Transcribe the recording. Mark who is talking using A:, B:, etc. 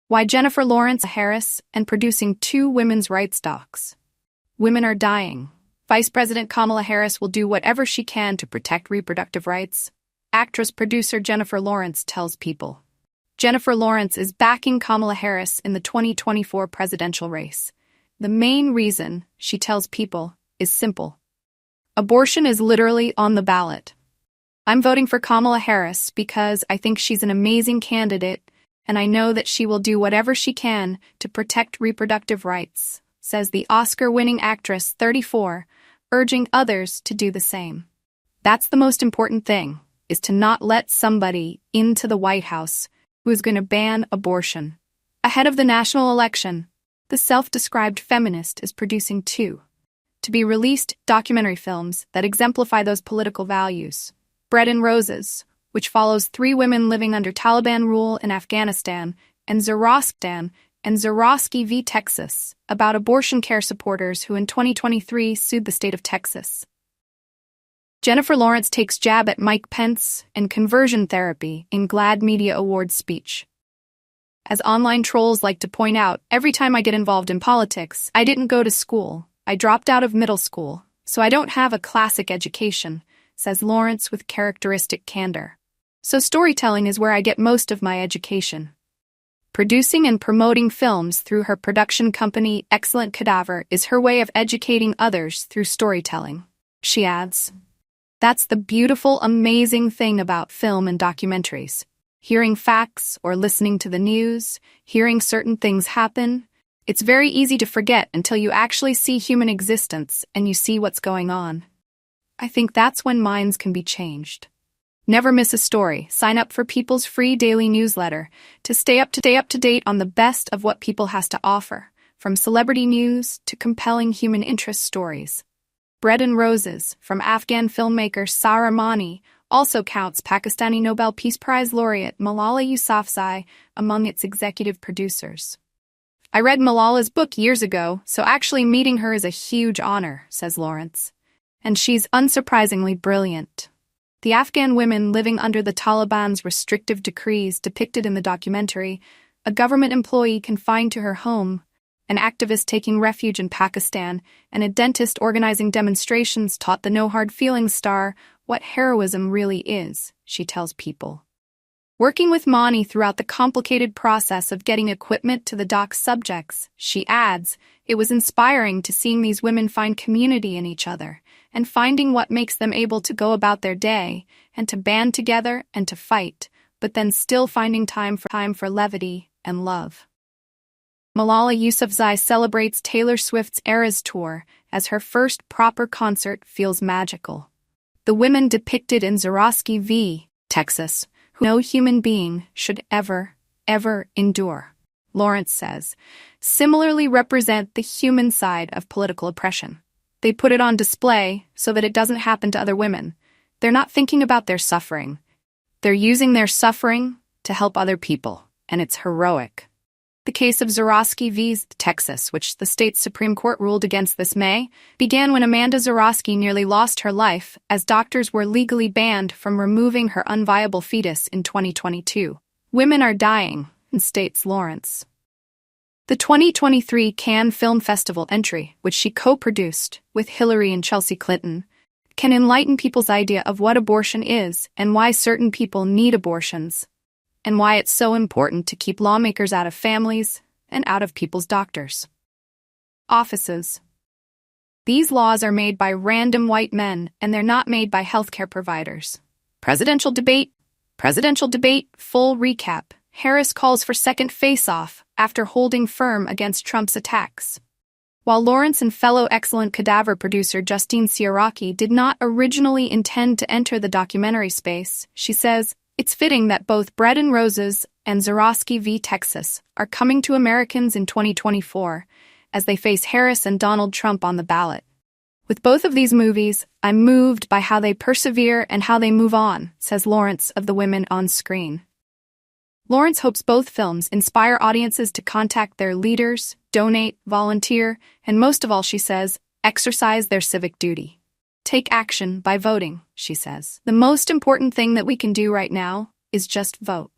A: Why Jennifer Lawrence Harris and producing 2 women's rights docs. Women are dying. Vice President Kamala Harris will do whatever she can to protect reproductive rights. Actress-producer Jennifer Lawrence tells People. Jennifer Lawrence is backing Kamala Harris in the 2024 presidential race. The main reason, she tells People, is simple. Abortion is literally on the ballot. I'm voting for Kamala Harris because I think she's an amazing candidate, and I know that she will do whatever she can to protect reproductive rights, says the Oscar-winning actress, 34, urging others to do the same. That's the most important thing, is to not let somebody into the White House who is going to ban abortion. Ahead of the national election, the self-described feminist is producing 2 to-be-released documentary films that exemplify those political values. Bread and Roses, which follows 3 women living under Taliban rule in Afghanistan, and Zorowski v. Texas, about abortion care supporters who in 2023 sued the state of Texas. Jennifer Lawrence takes jab at Mike Pence and conversion therapy in GLAAD Media Awards speech. As online trolls like to point out, every time I get involved in politics, I didn't go to school. I dropped out of middle school, so I don't have a classic education, says Lawrence with characteristic candor. So storytelling is where I get most of my education. Producing and promoting films through her production company, Excellent Cadaver, is her way of educating others through storytelling. She adds, "That's the beautiful, amazing thing about film and documentaries. Hearing facts or listening to the news, hearing certain things happen, it's very easy to forget until you actually see human existence and you see what's going on. I think that's when minds can be changed. Never miss a story. Sign up for People's free daily newsletter to stay up to date on the best of what People has to offer, from celebrity news to compelling human interest stories." Bread and Roses, from Afghan filmmaker Sara Mani, also counts Pakistani Nobel Peace Prize laureate Malala Yousafzai among its executive producers. "I read Malala's book years ago, so actually meeting her is a huge honor," says Lawrence. "And she's unsurprisingly brilliant." The Afghan women living under the Taliban's restrictive decrees depicted in the documentary, a government employee confined to her home, an activist taking refuge in Pakistan, and a dentist organizing demonstrations taught the No Hard Feelings star what heroism really is, she tells People. Working with Mani throughout the complicated process of getting equipment to the doc's subjects, she adds, it was inspiring to seeing these women find community in each other, and finding what makes them able to go about their day, and to band together and to fight, but then still finding time for levity and love. Malala Yousafzai celebrates Taylor Swift's Eras Tour as her first proper concert feels magical. The women depicted in Zorowski v. Texas, who no human being should ever endure, Lawrence says, similarly represent the human side of political oppression. They put it on display so that it doesn't happen to other women. They're not thinking about their suffering. They're using their suffering to help other people, and it's heroic. The case of Zorowski v. Texas, which the state's Supreme Court ruled against this May, began when Amanda Zorowski nearly lost her life as doctors were legally banned from removing her unviable fetus in 2022. Women are dying, states Lawrence. The 2023 Cannes Film Festival entry, which she co-produced with Hillary and Chelsea Clinton, can enlighten people's idea of what abortion is and why certain people need abortions, and why it's so important to keep lawmakers out of families and out of people's doctors' offices. These laws are made by random white men, and they're not made by healthcare providers. Presidential debate, full recap. Harris calls for second face-off after holding firm against Trump's attacks. While Lawrence and fellow Excellent Cadaver producer Justine Ciarrocchi did not originally intend to enter the documentary space, she says, it's fitting that both Bread and Roses and Zorowski v. Texas are coming to Americans in 2024 as they face Harris and Donald Trump on the ballot. With both of these movies, I'm moved by how they persevere and how they move on, says Lawrence of the women on screen. Lawrence hopes both films inspire audiences to contact their leaders, donate, volunteer, and most of all, she says, exercise their civic duty. Take action by voting, she says. The most important thing that we can do right now is just vote.